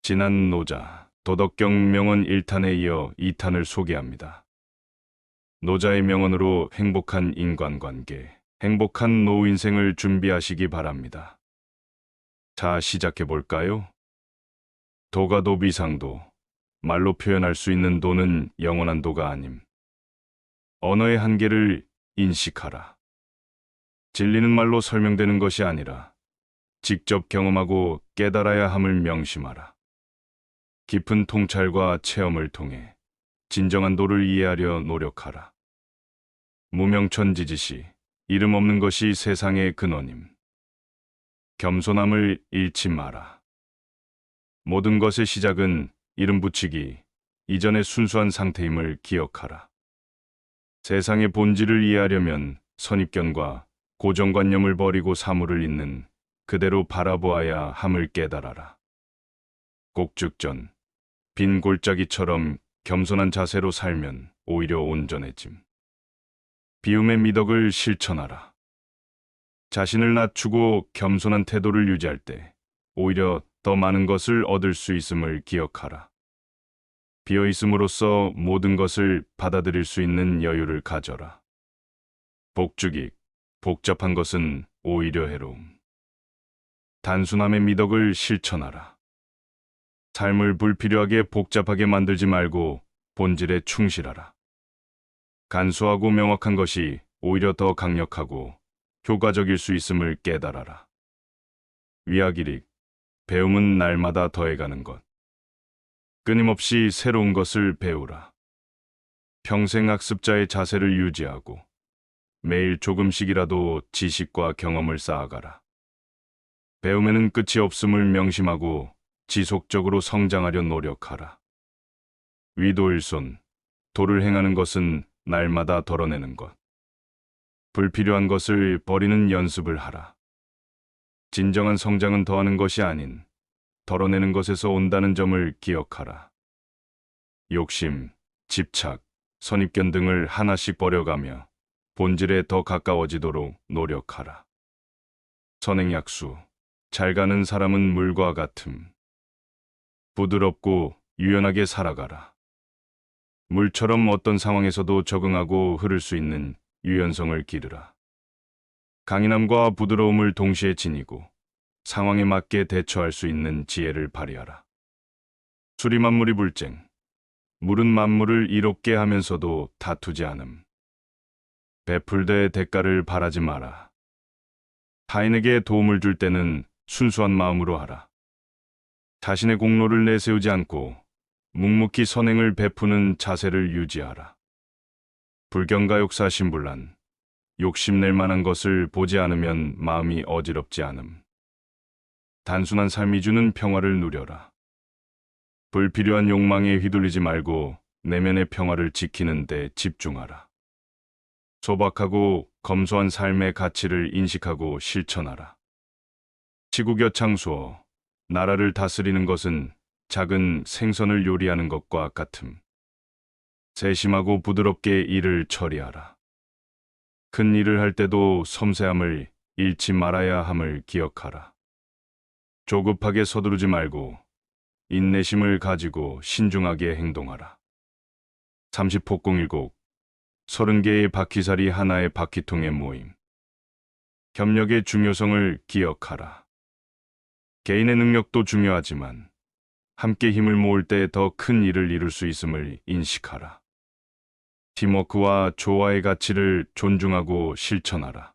지난 노자, 도덕경 명언 1탄에 이어 2탄을 소개합니다. 노자의 명언으로 행복한 인간관계, 행복한 노후 인생을 준비하시기 바랍니다. 자, 시작해 볼까요? 도가 도비상도, 말로 표현할 수 있는 도는 영원한 도가 아님. 언어의 한계를 인식하라. 진리는 말로 설명되는 것이 아니라 직접 경험하고 깨달아야 함을 명심하라. 깊은 통찰과 체험을 통해 진정한 도를 이해하려 노력하라. 무명천지지시, 이름 없는 것이 세상의 근원임. 겸손함을 잃지 마라. 모든 것의 시작은 이름 붙이기 이전의 순수한 상태임을 기억하라. 세상의 본질을 이해하려면 선입견과 고정관념을 버리고 사물을 있는 그대로 바라보아야 함을 깨달아라. 곡즉전, 빈 골짜기처럼 겸손한 자세로 살면 오히려 온전해짐. 비움의 미덕을 실천하라. 자신을 낮추고 겸손한 태도를 유지할 때 오히려 더 많은 것을 얻을 수 있음을 기억하라. 비어있음으로써 모든 것을 받아들일 수 있는 여유를 가져라. 복죽익, 복잡한 것은 오히려 해로움. 단순함의 미덕을 실천하라. 삶을 불필요하게 복잡하게 만들지 말고 본질에 충실하라. 간소하고 명확한 것이 오히려 더 강력하고 효과적일 수 있음을 깨달아라. 위학일익, 배움은 날마다 더해가는 것. 끊임없이 새로운 것을 배우라. 평생 학습자의 자세를 유지하고 매일 조금씩이라도 지식과 경험을 쌓아가라. 배움에는 끝이 없음을 명심하고 지속적으로 성장하려 노력하라. 위도일손, 도를 행하는 것은 날마다 덜어내는 것. 불필요한 것을 버리는 연습을 하라. 진정한 성장은 더하는 것이 아닌 덜어내는 것에서 온다는 점을 기억하라. 욕심, 집착, 선입견 등을 하나씩 버려가며 본질에 더 가까워지도록 노력하라. 선행약수, 잘 가는 사람은 물과 같음. 부드럽고 유연하게 살아가라. 물처럼 어떤 상황에서도 적응하고 흐를 수 있는 유연성을 기르라. 강인함과 부드러움을 동시에 지니고 상황에 맞게 대처할 수 있는 지혜를 발휘하라. 수리 만물이 불쟁, 물은 만물을 이롭게 하면서도 다투지 않음. 베풀되 대가를 바라지 마라. 타인에게 도움을 줄 때는 순수한 마음으로 하라. 자신의 공로를 내세우지 않고 묵묵히 선행을 베푸는 자세를 유지하라. 불경과 욕사 신불란, 욕심낼 만한 것을 보지 않으면 마음이 어지럽지 않음. 단순한 삶이 주는 평화를 누려라. 불필요한 욕망에 휘둘리지 말고 내면의 평화를 지키는 데 집중하라. 소박하고 검소한 삶의 가치를 인식하고 실천하라. 지구겨창수어, 나라를 다스리는 것은 작은 생선을 요리하는 것과 같음. 세심하고 부드럽게 일을 처리하라. 큰 일을 할 때도 섬세함을 잃지 말아야 함을 기억하라. 조급하게 서두르지 말고 인내심을 가지고 신중하게 행동하라. 30폭공일곡, 30개의 바퀴살이 하나의 바퀴통에 모임. 협력의 중요성을 기억하라. 개인의 능력도 중요하지만 함께 힘을 모을 때 더 큰 일을 이룰 수 있음을 인식하라. 팀워크와 조화의 가치를 존중하고 실천하라.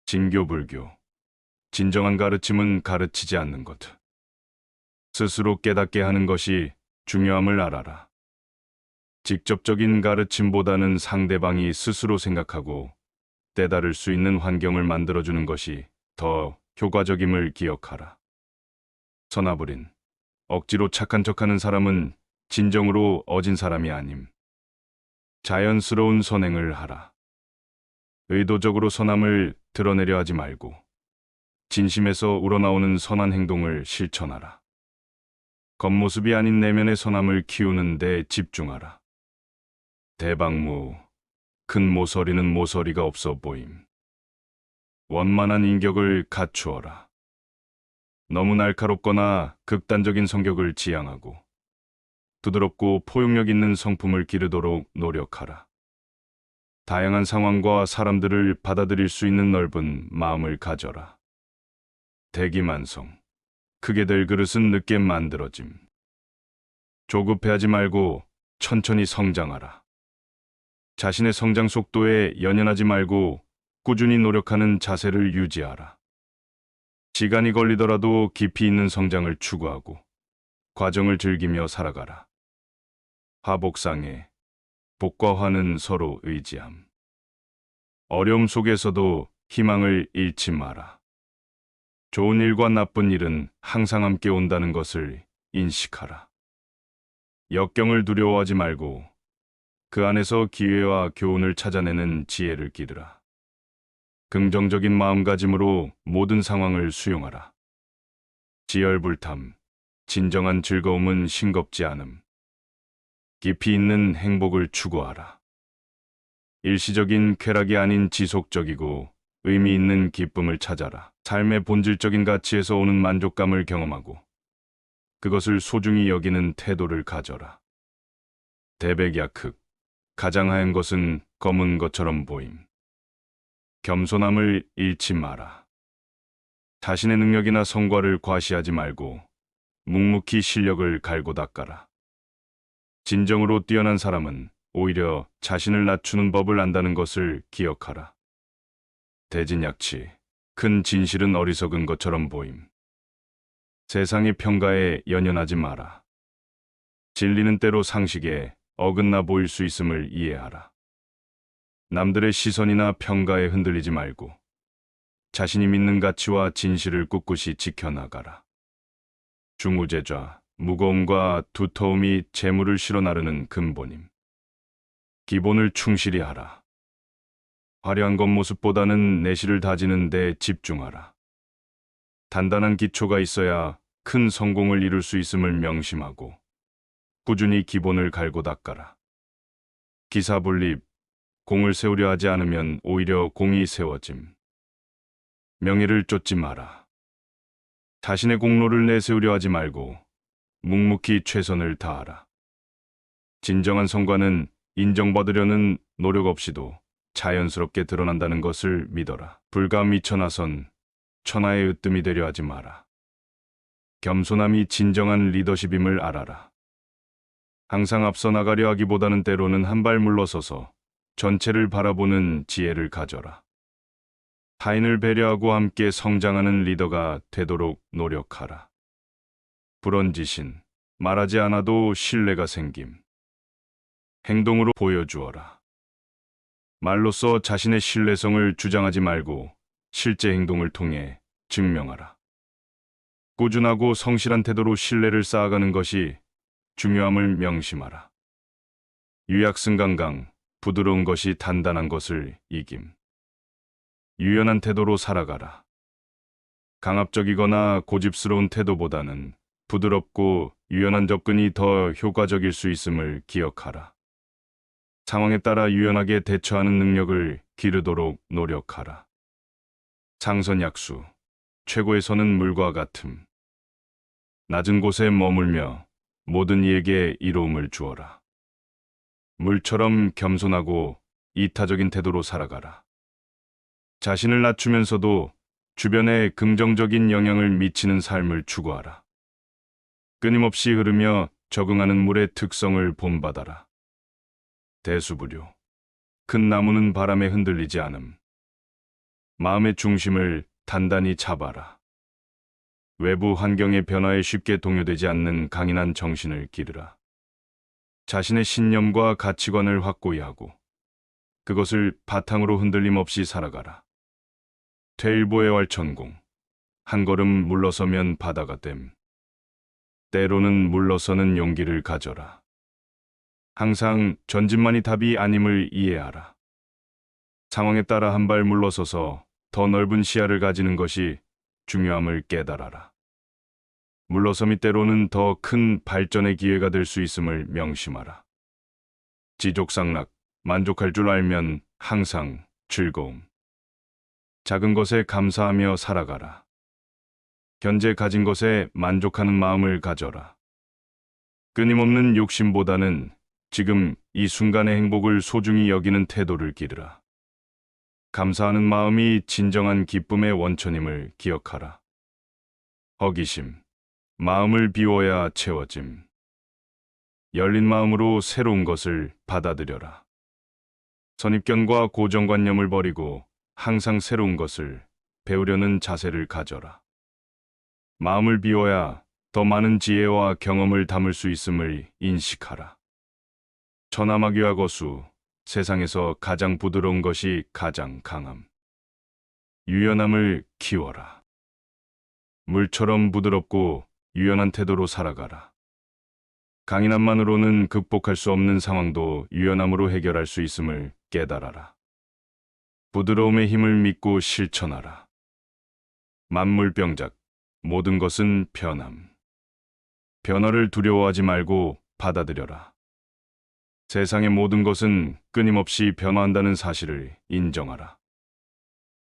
진교불교, 진정한 가르침은 가르치지 않는 것. 스스로 깨닫게 하는 것이 중요함을 알아라. 직접적인 가르침보다는 상대방이 스스로 생각하고 깨달을 수 있는 환경을 만들어주는 것이 더 효과적임을 기억하라. 선화불인, 억지로 착한 척하는 사람은 진정으로 어진 사람이 아님. 자연스러운 선행을 하라. 의도적으로 선함을 드러내려 하지 말고 진심에서 우러나오는 선한 행동을 실천하라. 겉모습이 아닌 내면의 선함을 키우는 데 집중하라. 대방무, 큰 모서리는 모서리가 없어 보임. 원만한 인격을 갖추어라. 너무 날카롭거나 극단적인 성격을 지향하고 부드럽고 포용력 있는 성품을 기르도록 노력하라. 다양한 상황과 사람들을 받아들일 수 있는 넓은 마음을 가져라. 대기만성. 크게 될 그릇은 늦게 만들어짐. 조급해하지 말고 천천히 성장하라. 자신의 성장 속도에 연연하지 말고 꾸준히 노력하는 자세를 유지하라. 시간이 걸리더라도 깊이 있는 성장을 추구하고 과정을 즐기며 살아가라. 화복상에 복과 화는 서로 의지함. 어려움 속에서도 희망을 잃지 마라. 좋은 일과 나쁜 일은 항상 함께 온다는 것을 인식하라. 역경을 두려워하지 말고 그 안에서 기회와 교훈을 찾아내는 지혜를 기르라. 긍정적인 마음가짐으로 모든 상황을 수용하라. 지열불탐, 진정한 즐거움은 싱겁지 않음. 깊이 있는 행복을 추구하라. 일시적인 쾌락이 아닌 지속적이고 의미 있는 기쁨을 찾아라. 삶의 본질적인 가치에서 오는 만족감을 경험하고 그것을 소중히 여기는 태도를 가져라. 대백약흑, 가장 하얀 것은 검은 것처럼 보임. 겸손함을 잃지 마라. 자신의 능력이나 성과를 과시하지 말고 묵묵히 실력을 갈고 닦아라. 진정으로 뛰어난 사람은 오히려 자신을 낮추는 법을 안다는 것을 기억하라. 대진약치, 큰 진실은 어리석은 것처럼 보임. 세상의 평가에 연연하지 마라. 진리는 때로 상식에 어긋나 보일 수 있음을 이해하라. 남들의 시선이나 평가에 흔들리지 말고 자신이 믿는 가치와 진실을 꿋꿋이 지켜나가라. 중우제좌, 무거움과 두터움이 재물을 실어 나르는 근본임. 기본을 충실히 하라. 화려한 겉모습보다는 내실을 다지는 데 집중하라. 단단한 기초가 있어야 큰 성공을 이룰 수 있음을 명심하고 꾸준히 기본을 갈고 닦아라. 기사분립, 공을 세우려 하지 않으면 오히려 공이 세워짐. 명예를 쫓지 마라. 자신의 공로를 내세우려 하지 말고 묵묵히 최선을 다하라. 진정한 성과는 인정받으려는 노력 없이도 자연스럽게 드러난다는 것을 믿어라. 불과 미쳐나선 천하의 으뜸이 되려 하지 마라. 겸손함이 진정한 리더십임을 알아라. 항상 앞서 나가려 하기보다는 때로는 한 발 물러서서 전체를 바라보는 지혜를 가져라. 타인을 배려하고 함께 성장하는 리더가 되도록 노력하라. 불언지신, 말하지 않아도 신뢰가 생김. 행동으로 보여주어라. 말로써 자신의 신뢰성을 주장하지 말고 실제 행동을 통해 증명하라. 꾸준하고 성실한 태도로 신뢰를 쌓아가는 것이 중요함을 명심하라. 유약승강강, 부드러운 것이 단단한 것을 이김. 유연한 태도로 살아가라. 강압적이거나 고집스러운 태도보다는 부드럽고 유연한 접근이 더 효과적일 수 있음을 기억하라. 상황에 따라 유연하게 대처하는 능력을 기르도록 노력하라. 상선약수, 최고의 선은 물과 같음. 낮은 곳에 머물며 모든 이에게 이로움을 주어라. 물처럼 겸손하고 이타적인 태도로 살아가라. 자신을 낮추면서도 주변에 긍정적인 영향을 미치는 삶을 추구하라. 끊임없이 흐르며 적응하는 물의 특성을 본받아라. 대수부류, 큰 나무는 바람에 흔들리지 않음. 마음의 중심을 단단히 잡아라. 외부 환경의 변화에 쉽게 동요되지 않는 강인한 정신을 기르라. 자신의 신념과 가치관을 확고히 하고 그것을 바탕으로 흔들림 없이 살아가라. 퇴일보의 활천공, 한 걸음 물러서면 바다가 됨. 때로는 물러서는 용기를 가져라. 항상 전진만이 답이 아님을 이해하라. 상황에 따라 한 발 물러서서 더 넓은 시야를 가지는 것이 중요함을 깨달아라. 물러섬이 때로는 더 큰 발전의 기회가 될 수 있음을 명심하라. 지족상락, 만족할 줄 알면 항상 즐거움. 작은 것에 감사하며 살아가라. 현재 가진 것에 만족하는 마음을 가져라. 끊임없는 욕심보다는 지금 이 순간의 행복을 소중히 여기는 태도를 기르라. 감사하는 마음이 진정한 기쁨의 원천임을 기억하라. 허기심, 마음을 비워야 채워짐. 열린 마음으로 새로운 것을 받아들여라. 선입견과 고정관념을 버리고 항상 새로운 것을 배우려는 자세를 가져라. 마음을 비워야 더 많은 지혜와 경험을 담을 수 있음을 인식하라. 처남아귀와 거수, 세상에서 가장 부드러운 것이 가장 강함. 유연함을 키워라. 물처럼 부드럽고 유연한 태도로 살아가라. 강인함만으로는 극복할 수 없는 상황도 유연함으로 해결할 수 있음을 깨달아라. 부드러움의 힘을 믿고 실천하라. 만물병작, 모든 것은 변함. 변화를 두려워하지 말고 받아들여라. 세상의 모든 것은 끊임없이 변화한다는 사실을 인정하라.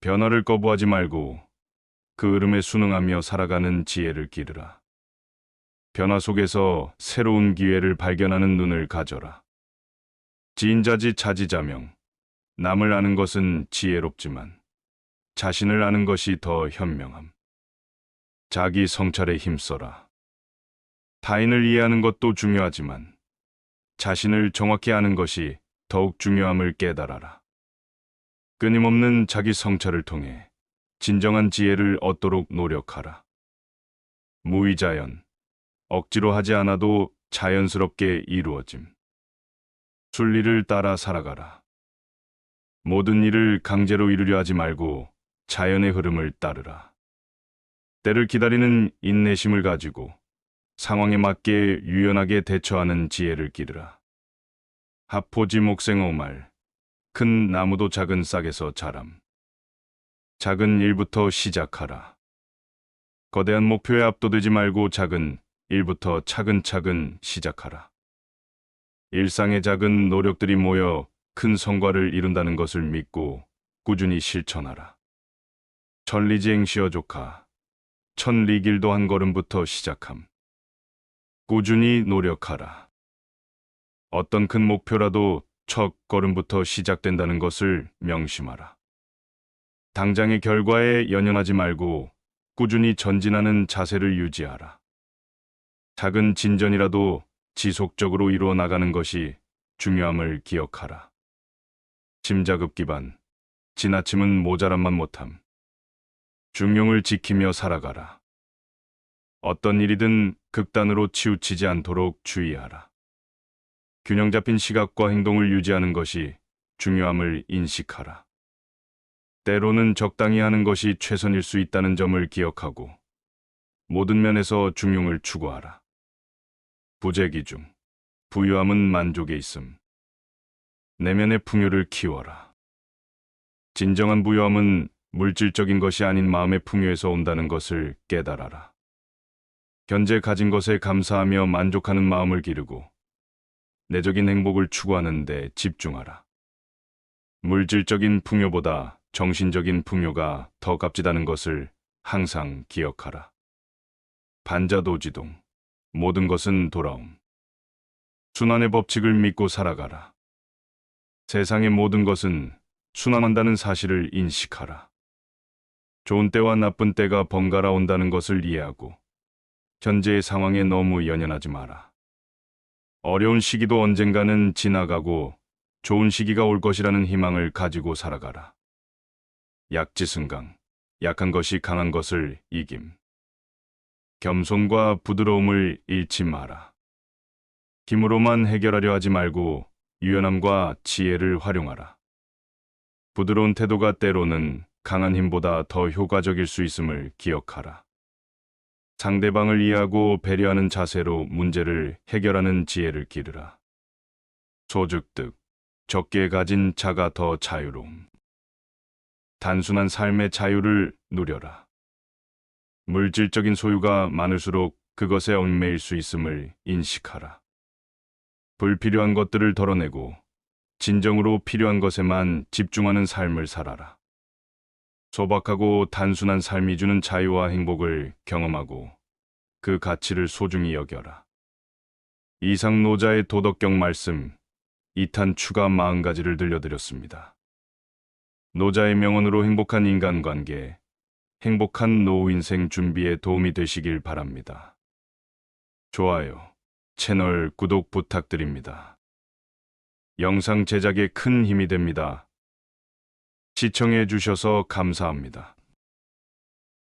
변화를 거부하지 말고 그 흐름에 순응하며 살아가는 지혜를 기르라. 변화 속에서 새로운 기회를 발견하는 눈을 가져라. 지인자지 자지자명. 남을 아는 것은 지혜롭지만 자신을 아는 것이 더 현명함. 자기 성찰에 힘써라. 타인을 이해하는 것도 중요하지만 자신을 정확히 아는 것이 더욱 중요함을 깨달아라. 끊임없는 자기 성찰을 통해 진정한 지혜를 얻도록 노력하라. 무의자연, 억지로 하지 않아도 자연스럽게 이루어짐. 순리를 따라 살아가라. 모든 일을 강제로 이루려 하지 말고 자연의 흐름을 따르라. 때를 기다리는 인내심을 가지고 상황에 맞게 유연하게 대처하는 지혜를 기르라. 하포지 목생어말, 큰 나무도 작은 싹에서 자람. 작은 일부터 시작하라. 거대한 목표에 압도되지 말고 작은 일부터 차근차근 시작하라. 일상의 작은 노력들이 모여 큰 성과를 이룬다는 것을 믿고 꾸준히 실천하라. 천리지행 시어조카, 천리길도 한 걸음부터 시작함. 꾸준히 노력하라. 어떤 큰 목표라도 첫 걸음부터 시작된다는 것을 명심하라. 당장의 결과에 연연하지 말고 꾸준히 전진하는 자세를 유지하라. 작은 진전이라도 지속적으로 이루어 나가는 것이 중요함을 기억하라. 침자급 기반, 지나침은 모자람만 못함. 중용을 지키며 살아가라. 어떤 일이든 극단으로 치우치지 않도록 주의하라. 균형 잡힌 시각과 행동을 유지하는 것이 중요함을 인식하라. 때로는 적당히 하는 것이 최선일 수 있다는 점을 기억하고 모든 면에서 중용을 추구하라. 부재기중, 부유함은 만족에 있음. 내면의 풍요를 키워라. 진정한 부유함은 물질적인 것이 아닌 마음의 풍요에서 온다는 것을 깨달아라. 현재 가진 것에 감사하며 만족하는 마음을 기르고 내적인 행복을 추구하는 데 집중하라. 물질적인 풍요보다 정신적인 풍요가 더 값지다는 것을 항상 기억하라. 반자도지동, 모든 것은 돌아옴. 순환의 법칙을 믿고 살아가라. 세상의 모든 것은 순환한다는 사실을 인식하라. 좋은 때와 나쁜 때가 번갈아 온다는 것을 이해하고 현재의 상황에 너무 연연하지 마라. 어려운 시기도 언젠가는 지나가고 좋은 시기가 올 것이라는 희망을 가지고 살아가라. 약지승강, 약한 것이 강한 것을 이김. 겸손과 부드러움을 잃지 마라. 힘으로만 해결하려 하지 말고 유연함과 지혜를 활용하라. 부드러운 태도가 때로는 강한 힘보다 더 효과적일 수 있음을 기억하라. 상대방을 이해하고 배려하는 자세로 문제를 해결하는 지혜를 기르라. 소득득, 적게 가진 자가 더 자유로움. 단순한 삶의 자유를 누려라. 물질적인 소유가 많을수록 그것에 얽매일 수 있음을 인식하라. 불필요한 것들을 덜어내고 진정으로 필요한 것에만 집중하는 삶을 살아라. 소박하고 단순한 삶이 주는 자유와 행복을 경험하고 그 가치를 소중히 여겨라. 이상 노자의 도덕경 말씀 2탄 추가 40가지를 들려드렸습니다. 노자의 명언으로 행복한 인간관계, 행복한 노후 인생 준비에 도움이 되시길 바랍니다. 좋아요, 채널 구독 부탁드립니다. 영상 제작에 큰 힘이 됩니다. 시청해 주셔서 감사합니다.